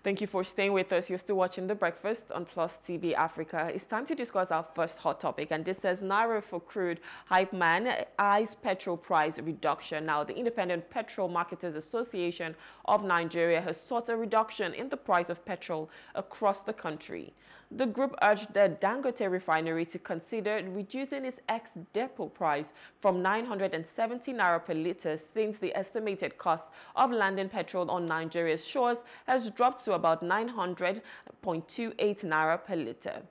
Thank you for staying with us. You're still watching The Breakfast on Plus TV Africa. It's time to discuss our first hot topic, and this says Naira for crude. IPMAN eyes petrol price reduction. Now, the Independent Petrol Marketers Association of Nigeria has sought a reduction in the price of petrol across the country. The group urged the Dangote refinery to consider reducing its ex-depot price from 970 naira per litre, since the estimated cost of landing petrol on Nigeria's shores has dropped to about 900.28 naira per litre.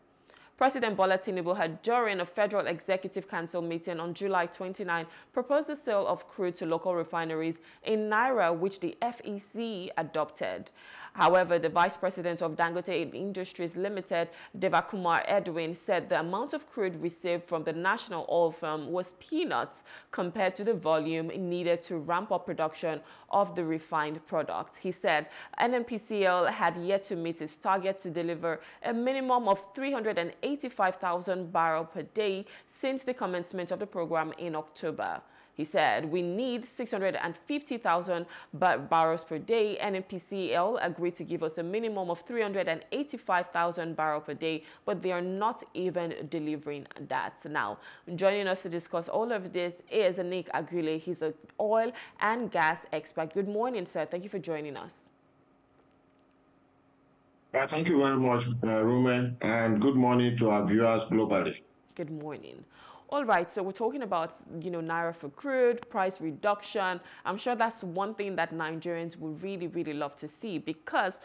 President Bola Tinubu had, during a Federal Executive Council meeting on July 29, proposed the sale of crude to local refineries in Naira, which the FEC adopted. However, the Vice President of Dangote Industries Limited, Devakumar Edwin, said the amount of crude received from the national oil firm was peanuts compared to the volume needed to ramp up production of the refined product. He said NNPCL had yet to meet its target to deliver a minimum of 385,000 barrels per day since the commencement of the program in October. He said, we need 650,000 barrels per day. NNPCL agreed to give us a minimum of 385,000 barrels per day, but they are not even delivering that. Now, joining us to discuss all of this is Nick Agule. He's an oil and gas expert. Good morning, sir. Thank you for joining us. Thank you very much, Rume, and good morning to our viewers globally. Good morning. All right, so we're talking about, Naira for crude, price reduction. I'm sure that's one thing that Nigerians would really, really love to see, because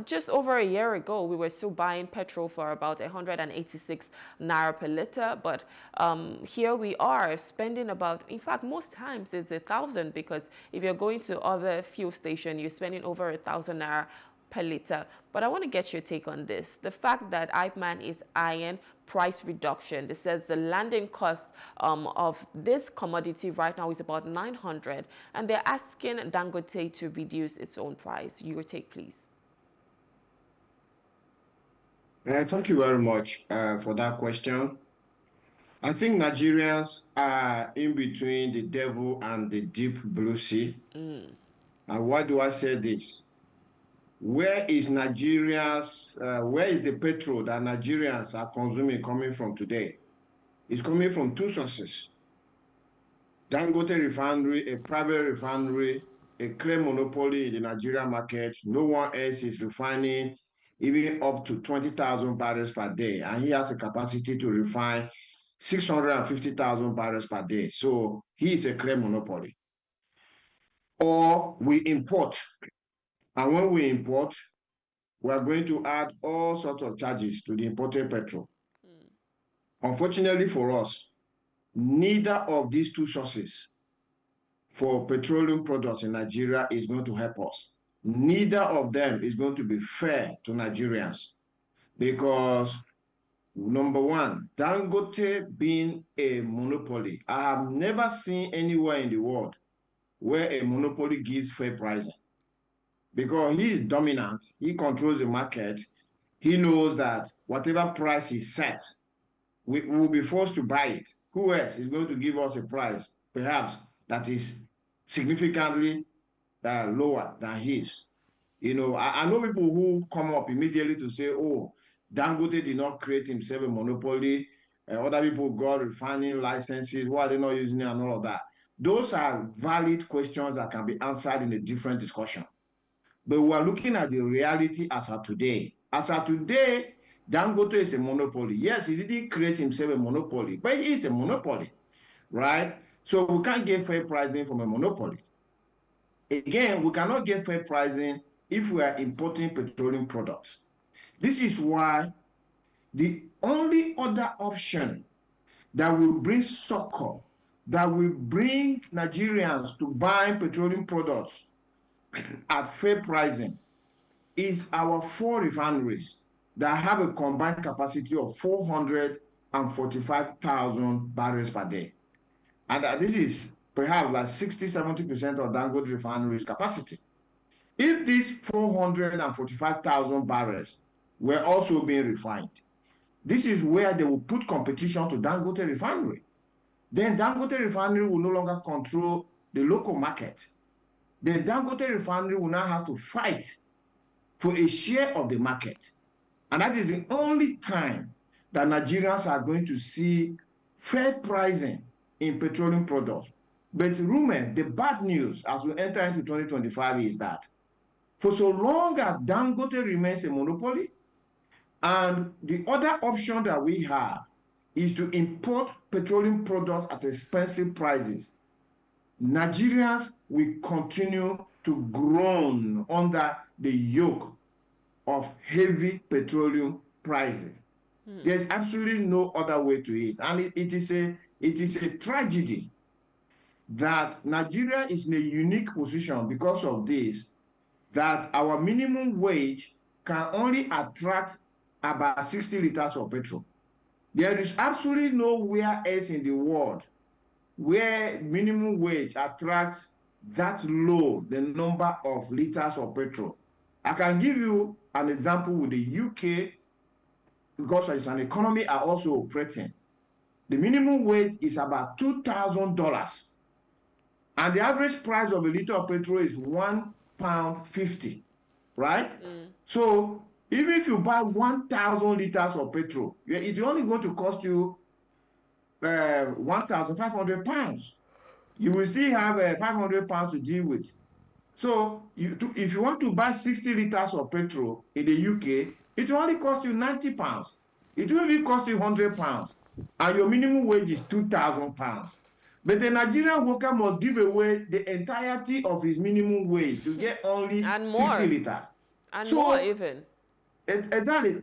just over a year ago, we were still buying petrol for about 186 naira per litre. But here we are spending about, in fact, most times it's 1,000, because if you're going to other fuel stations, you're spending over 1,000 naira per litre. But I want to get your take on this. The fact that IPMAN is eyeing price reduction. This says the landing cost of this commodity right now is about 900, and they're asking Dangote to reduce its own price. Your take, please. Thank you very much for that question. I think Nigerians are in between the devil and the deep blue sea. And why do I say this? Where is Nigerians, where is the petrol that Nigerians are consuming coming from today? It's coming from two sources. Dangote refinery, a private refinery, a clear monopoly in the Nigerian market. No one else is refining even up to 20,000 barrels per day. And he has a capacity to refine 650,000 barrels per day. So he is a clear monopoly. Or we import. And when we import, we are going to add all sorts of charges to the imported petrol. Unfortunately for us, neither of these two sources for petroleum products in Nigeria is going to help us. Neither of them is going to be fair to Nigerians, because number one, Dangote being a monopoly, I have never seen anywhere in the world where a monopoly gives fair pricing. Because he is dominant, he controls the market, he knows that whatever price he sets, we will be forced to buy it. Who else is going to give us a price, perhaps, that is significantly lower than his? I know people who come up immediately to say, oh, Dangote did not create himself a monopoly. Other people got refining licenses. Why are they not using it and all of that? Those are valid questions that can be answered in a different discussion. But we are looking at the reality as of today. As of today, Dangote is a monopoly. Yes, he didn't create himself a monopoly, but he is a monopoly, right? So we can't get fair pricing from a monopoly. Again, we cannot get fair pricing if we are importing petroleum products. This is why the only other option that will bring succor, that will bring Nigerians to buy petroleum products at fair pricing, is our 4 refineries that have a combined capacity of 445,000 barrels per day. And this is perhaps like 60–70% of Dangote refineries capacity. If these 445,000 barrels were also being refined, this is where they will put competition to Dangote refinery. Then Dangote refinery will no longer control the local market. The Dangote refinery will now have to fight for a share of the market. And that is the only time that Nigerians are going to see fair pricing in petroleum products. But Rume, the bad news as we enter into 2025 is that for so long as Dangote remains a monopoly, and the other option that we have is to import petroleum products at expensive prices, Nigerians will continue to groan under the yoke of heavy petroleum prices. There's absolutely no other way to it. And it is a tragedy that Nigeria is in a unique position because of this, that our minimum wage can only attract about 60 liters of petrol. There is absolutely nowhere else in the world where minimum wage attracts that low the number of liters of petrol. I can give you an example with the UK, because it's an economy are also operating. The minimum wage is about $2,000, and the average price of a liter of petrol is £1.50, right? So even if you buy 1,000 liters of petrol, it's only going to cost you £1,500. You will still have £500 to deal with. So if you want to buy 60 liters of petrol in the UK, it will only cost you £90. It will even cost you £100, and your minimum wage is £2,000. But the Nigerian worker must give away the entirety of his minimum wage to get only 60 liters. And so, more even. Exactly.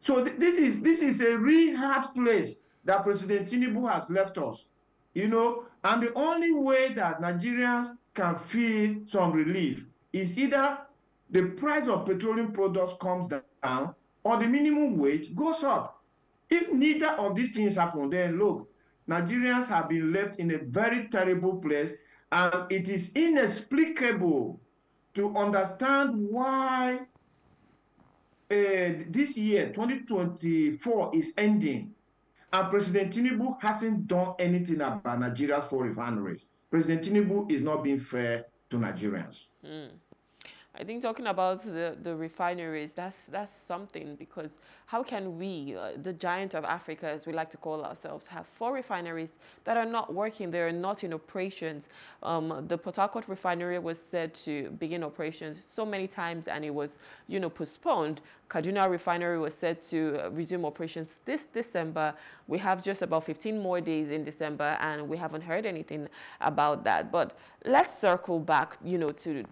So this is a really hard place that President Tinubu has left us, and the only way that Nigerians can feel some relief is either the price of petroleum products comes down or the minimum wage goes up. If neither of these things happen, then look, Nigerians have been left in a very terrible place, and it is inexplicable to understand why this year, 2024, is ending, and President Tinubu hasn't done anything about Nigeria's four refineries. President Tinubu is not being fair to Nigerians. I think talking about the refineries, that's something, because how can we, the giant of Africa, as we like to call ourselves, have 4 refineries that are not working, they are not in operations? The Port Harcourt refinery was said to begin operations so many times, and it was, postponed. Kaduna refinery was said to resume operations this December. We have just about 15 more days in December, and we haven't heard anything about that. But let's circle back, to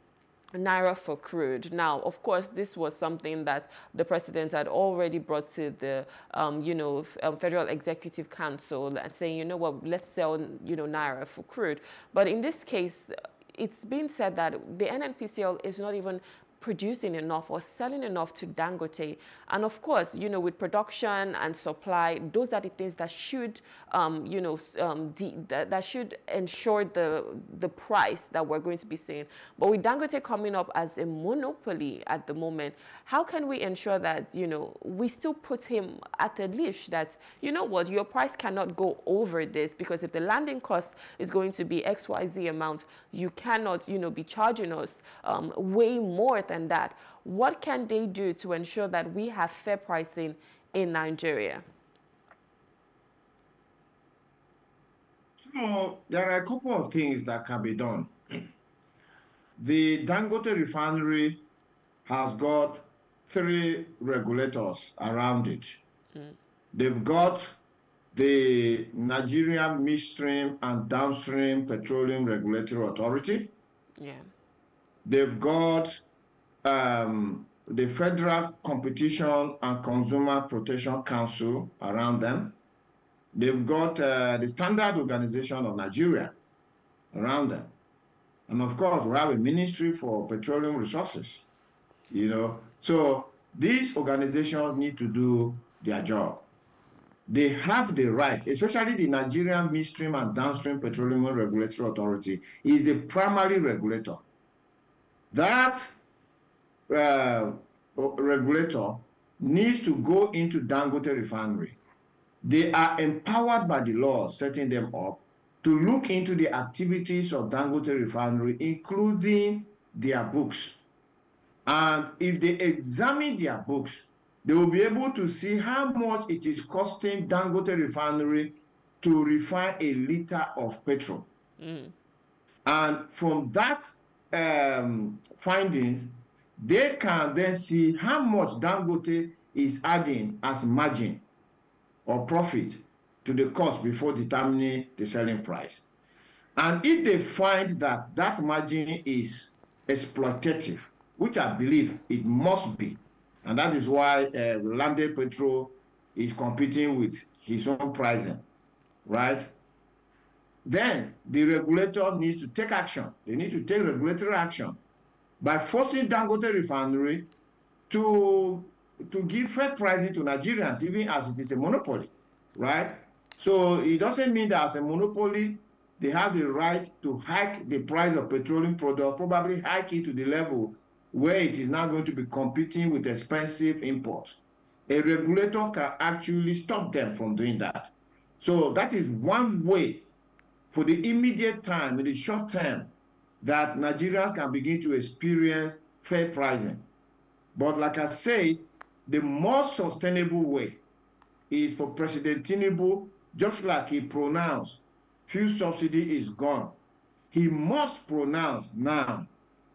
Naira for crude. Now, of course, this was something that the president had already brought to the, Federal Executive Council, and saying, let's sell, Naira for crude. But in this case, it's been said that the NNPCL is not even producing enough or selling enough to Dangote. And of course, with production and supply, those are the things that should, that should ensure the price that we're going to be seeing. But with Dangote coming up as a monopoly at the moment, how can we ensure that, we still put him at the leash that, your price cannot go over this, because if the landing cost is going to be XYZ amount, you cannot, be charging us way more than that. What can they do to ensure that we have fair pricing in Nigeria? So there are a couple of things that can be done. The Dangote refinery has got 3 regulators around it. They've got the Nigerian Midstream and Downstream Petroleum Regulatory Authority. Yeah. They've got the Federal Competition and Consumer Protection Council around them. They've got the Standard Organization of Nigeria around them. And of course, we have a Ministry for Petroleum Resources, So these organizations need to do their job. They have the right, especially the Nigerian Midstream and Downstream Petroleum Regulatory Authority is the primary regulator. That regulator needs to go into Dangote refinery. They are empowered by the law setting them up to look into the activities of Dangote refinery, including their books. And if they examine their books, they will be able to see how much it is costing Dangote Refinery to refine a liter of petrol. And from that findings, they can then see how much Dangote is adding as margin or profit to the cost before determining the selling price. And if they find that that margin is exploitative, which I believe it must be, and that is why landed Petrol is competing with his own pricing, right? Then the regulator needs to take action. They need to take regulatory action by forcing Dangote Refinery to give fair pricing to Nigerians, even as it is a monopoly, right? So it doesn't mean that as a monopoly, they have the right to hike the price of petroleum products, probably hike it to the level where it is now going to be competing with expensive imports. A regulator can actually stop them from doing that. So that is one way for the immediate time, in the short term, that Nigerians can begin to experience fair pricing. But like I said, the most sustainable way is for President Tinubu, just like he pronounced fuel subsidy is gone, he must pronounce now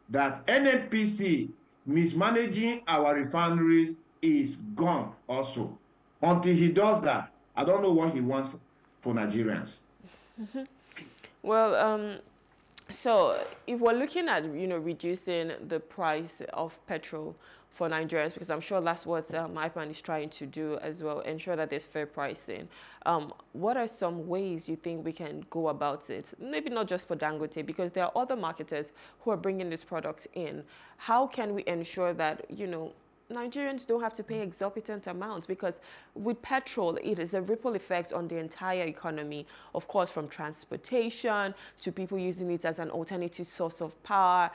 that NNPC mismanaging our refineries is gone also. Until he does that, I don't know what he wants for Nigerians. Well, so if we're looking at, reducing the price of petrol for Nigerians, because I'm sure that's what IPMAN is trying to do as well, ensure that there's fair pricing. What are some ways you think we can go about it? Maybe not just for Dangote, because there are other marketers who are bringing this product in. How can we ensure that, Nigerians don't have to pay exorbitant amounts? Because with petrol, it is a ripple effect on the entire economy, of course, from transportation to people using it as an alternative source of power.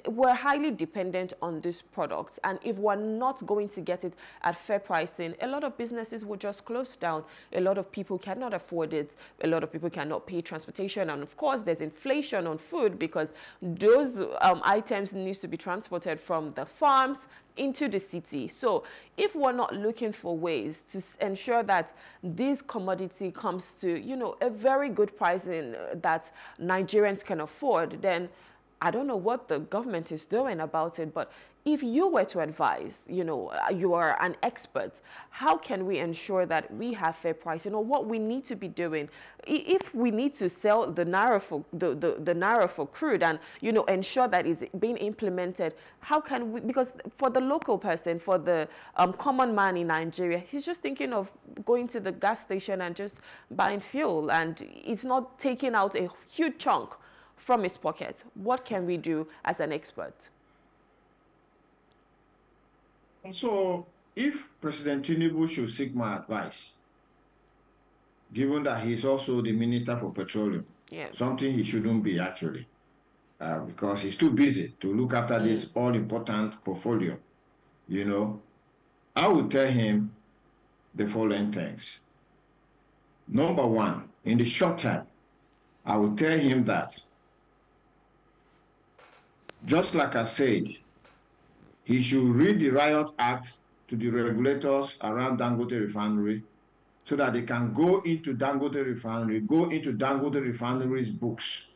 We're highly dependent on this product, and if we're not going to get it at fair pricing, a lot of businesses will just close down. A lot of people cannot afford it. A lot of people cannot pay transportation, and of course, there's inflation on food because those items need to be transported from the farms into the city. So if we're not looking for ways to ensure that this commodity comes to, a very good pricing that Nigerians can afford, then I don't know what the government is doing about it. But if you were to advise, you are an expert, how can we ensure that we have fair pricing, or what we need to be doing? If we need to sell the Naira for the Naira for crude and, ensure that is being implemented, how can we, because for the local person, for the common man in Nigeria, he's just thinking of going to the gas station and just buying fuel, and it's not taking out a huge chunk from his pocket. What can we do as an expert? So, if President Tinubu should seek my advice, given that he's also the Minister for Petroleum, something he shouldn't be actually, because he's too busy to look after this all-important portfolio, I would tell him the following things. Number one, in the short term, I would tell him that, just like I said, he should read the Riot Act to the regulators around Dangote Refinery so that they can go into Dangote Refinery's books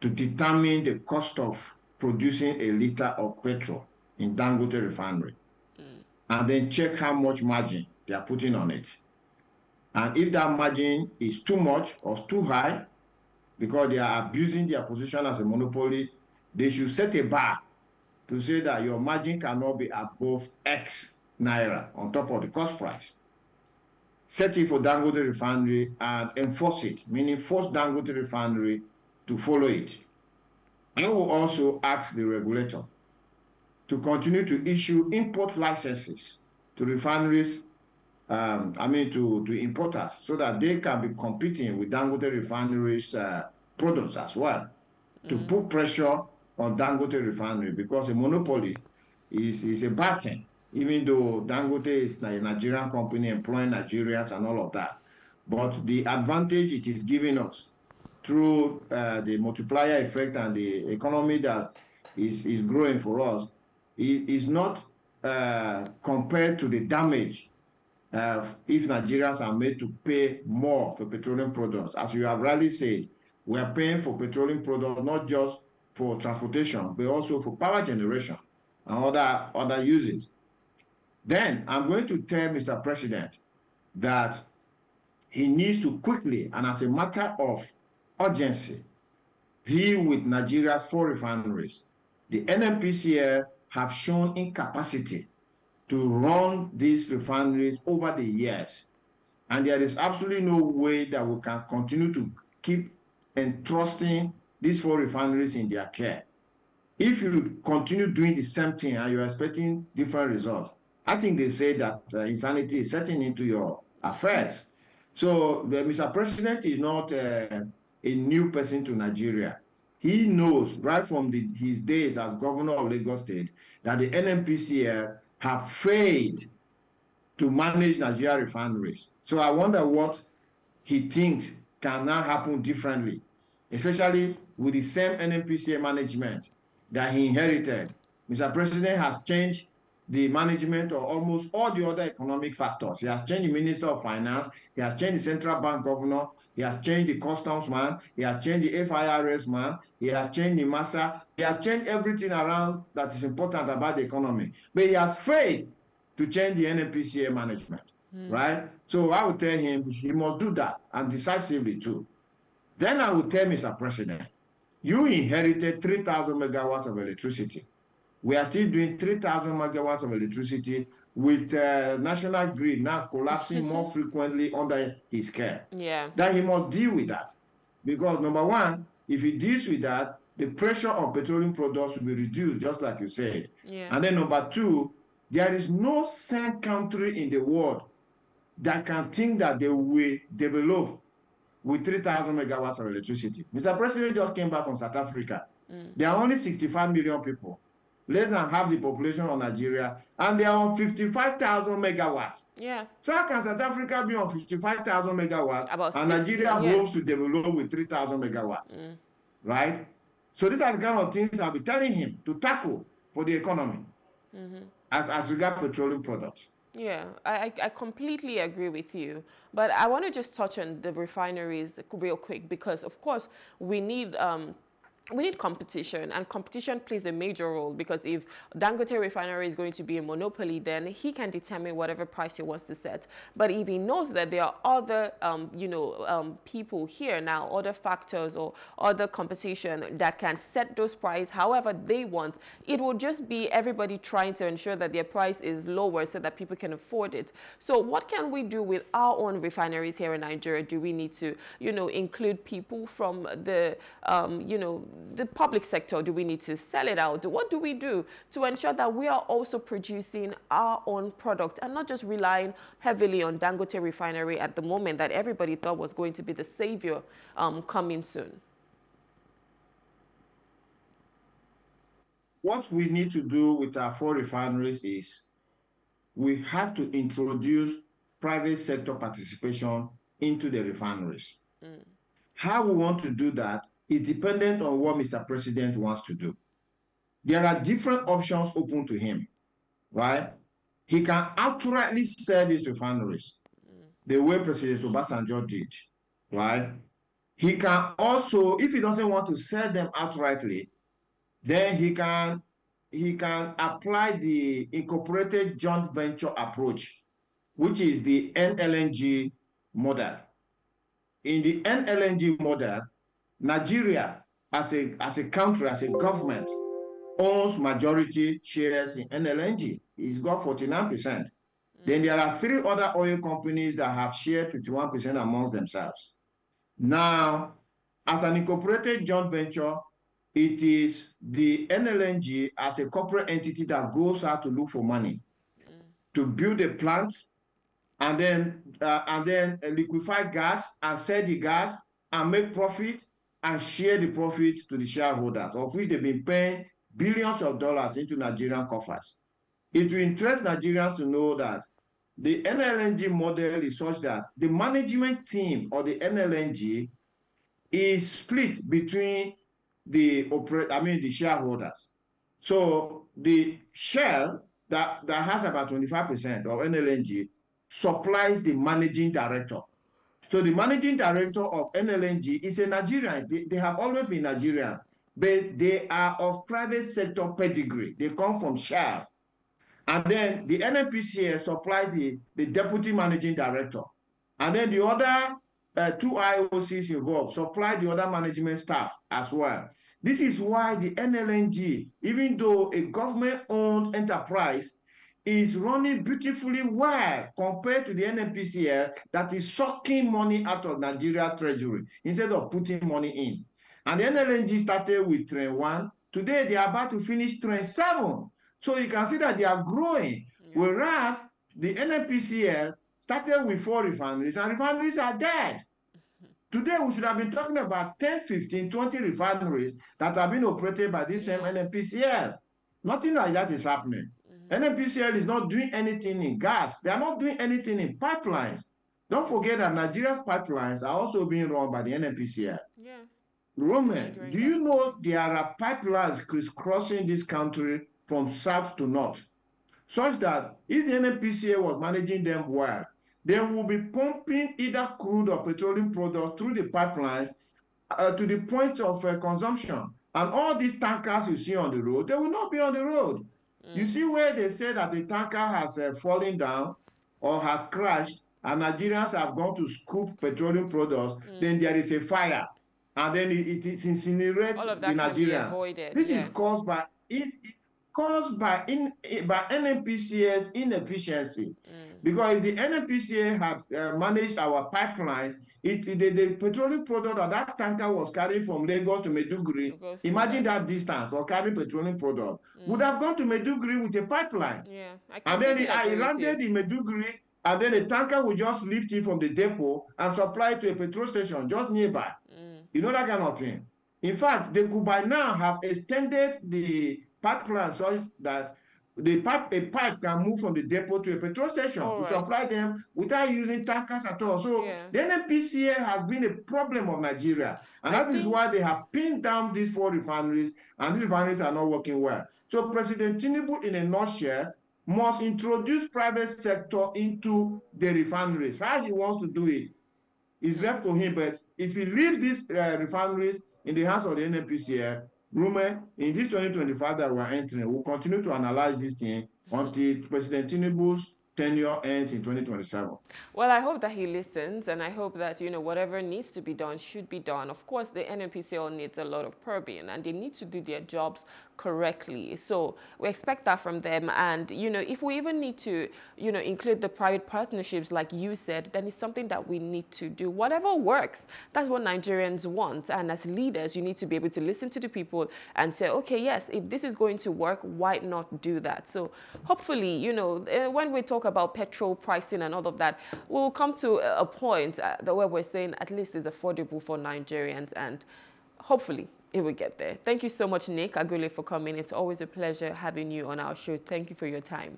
to determine the cost of producing a liter of petrol in Dangote Refinery. And then check how much margin they are putting on it. And if that margin is too much or too high, because they are abusing their position as a monopoly, they should set a bar to say that your margin cannot be above X Naira on top of the cost price. Set it for Dangote Refinery and enforce it, meaning force Dangote Refinery to follow it. I will also ask the regulator to continue to issue import licenses to refineries, to importers, so that they can be competing with Dangote Refinery's products as well, to put pressure on Dangote Refinery, because a monopoly is a bad thing, even though Dangote is a Nigerian company employing Nigerians and all of that. But the advantage it is giving us through the multiplier effect and the economy that is growing for us is not compared to the damage if Nigerians are made to pay more for petroleum products. As you have rightly said, we are paying for petroleum products not just for transportation, but also for power generation and other uses. Then I'm going to tell Mr. President that he needs to quickly and as a matter of urgency deal with Nigeria's 4 refineries. The NNPCL have shown incapacity to run these refineries over the years. And there is absolutely no way that we can continue to keep entrusting these 4 refineries in their care. If you continue doing the same thing and you're expecting different results, I think they say that insanity is setting into your affairs. So Mr. President is not a new person to Nigeria. He knows right from his days as governor of Lagos State that the NNPCL have failed to manage Nigeria refineries. So I wonder what he thinks can now happen differently, especially with the same NNPCL management that he inherited. Mr. President has changed the management of almost all the other economic factors. He has changed the Minister of Finance, he has changed the central bank governor, he has changed the customs man, he has changed the FIRS man, he has changed the MASA, he has changed everything around that is important about the economy. But he has failed to change the NNPCL management, right? So I would tell him he must do that, and decisively too. Then I would tell Mr. President, you inherited 3,000 megawatts of electricity. We are still doing 3,000 megawatts of electricity with national grid now collapsing more frequently under his care. Yeah. That he must deal with that. Because number one, if he deals with that, the pressure on petroleum products will be reduced, just like you said. Yeah. And then number two, there is no same country in the world that can think that they will develop with 3,000 megawatts of electricity. Mr. President just came back from South Africa. There are only 65 million people, less than half the population of Nigeria, and they are on 55,000 megawatts. Yeah. So how can South Africa be on 55,000 megawatts and 60, Nigeria hopes to develop with 3,000 megawatts, right? So these are the kind of things I'll be telling him to tackle for the economy as regards petroleum products. Yeah, I completely agree with you. But I want to just touch on the refineries real quick because, of course, we need competition, and competition plays a major role because if Dangote refinery is going to be a monopoly, then he can determine whatever price he wants to set. But if he knows that there are other, people here now, other factors or other competition that can set those prices however they want, it will just be everybody trying to ensure that their price is lower so that people can afford it. So what can we do with our own refineries here in Nigeria? Do we need to, include people from the, the public sector? Do we need to sell it out? What do we do to ensure that we are also producing our own product and not just relying heavily on Dangote refinery at the moment that everybody thought was going to be the savior coming soon? What we need to do with our 4 refineries is we have to introduce private sector participation into the refineries. How we want to do that is dependent on what Mr. President wants to do. There are different options open to him, right? He can outrightly sell these refineries the way President Obasanjo did, right? He can also, if he doesn't want to sell them outrightly, then he can apply the incorporated joint venture approach, which is the NLNG model. In the NLNG model, Nigeria, as a country, as a government, owns majority shares in NLNG. It's got 49%. Then there are 3 other oil companies that have shared 51% amongst themselves. Now, as an incorporated joint venture, it is the NLNG as a corporate entity that goes out to look for money to build a plant and then liquefy gas and sell the gas and make profit and share the profit to the shareholders, of which they've been paying billions of dollars into Nigerian coffers. It will interest Nigerians to know that the NLNG model is such that the management team of the NLNG is split between the shareholders. So the Shell that has about 25% of NLNG supplies the managing director. So the managing director of NLNG is a Nigerian. They have always been Nigerians, but they are of private sector pedigree. They come from Shell. And then the NNPCL supplies the deputy managing director. And then the other two IOCs involved supply the other management staff as well. This is why the NLNG, even though a government-owned enterprise, is running beautifully well compared to the NNPCL that is sucking money out of Nigeria treasury instead of putting money in. And the NLNG started with train 1. Today, they are about to finish train 7. So you can see that they are growing, whereas the NNPCL started with 4 refineries, and refineries are dead. Today, we should have been talking about 10, 15, 20 refineries that are being operated by this same NNPCL. Nothing like that is happening. NNPCL is not doing anything in gas. They are not doing anything in pipelines. Don't forget that Nigeria's pipelines are also being run by the NNPCL. Yeah. Rume, do you know there are pipelines crisscrossing this country from south to north, such that if the NNPCL was managing them well, they will be pumping either crude or petroleum products through the pipelines to the point of consumption. And all these tankers you see on the road, they will not be on the road. You see where they say that a tanker has fallen down or has crashed, and Nigerians have gone to scoop petroleum products, then there is a fire, and then it incinerates all of that the can be Nigerian. avoided. This is caused by NNPCL's inefficiency. Because if the NNPCL had managed our pipelines, the petroleum product that tanker was carrying from Lagos to Maiduguri, imagine that distance, or carrying petroleum product, would have gone to Maiduguri with a pipeline. Yeah, and then it landed in Maiduguri, and then the tanker would just lift it from the depot and supply it to a petrol station just nearby. You know, that kind of thing. In fact, they could by now have extended the pipeline such that a pipe can move from the depot to a petrol station to supply them without using tankers at all. So the NNPCL has been a problem of Nigeria, and that is why they have pinned down these 4 refineries, and these refineries are not working well. So President Tinubu, in a nutshell, must introduce private sector into the refineries. How he wants to do it is left to him, but if he leaves these refineries in the hands of the NNPCL, Rume, in this 2025 that we're entering, we'll continue to analyze this thing until President Tinubu's tenure ends in 2027. Well, I hope that he listens, and I hope that, you know, whatever needs to be done should be done. Of course, the NNPCL needs a lot of curbing, and they need to do their jobs correctly. So we expect that from them. And, you know, if we even need to, you know, include the private partnerships, like you said, then it's something that we need to do. Whatever works, that's what Nigerians want. And as leaders, you need to be able to listen to the people and say, okay, yes, if this is going to work, why not do that? So hopefully, you know, when we talk about petrol pricing and all of that, we'll come to a point where we're saying at least it's affordable for Nigerians, and hopefully it will get there. Thank you so much, Nick Agule, for coming. It's always a pleasure having you on our show. Thank you for your time.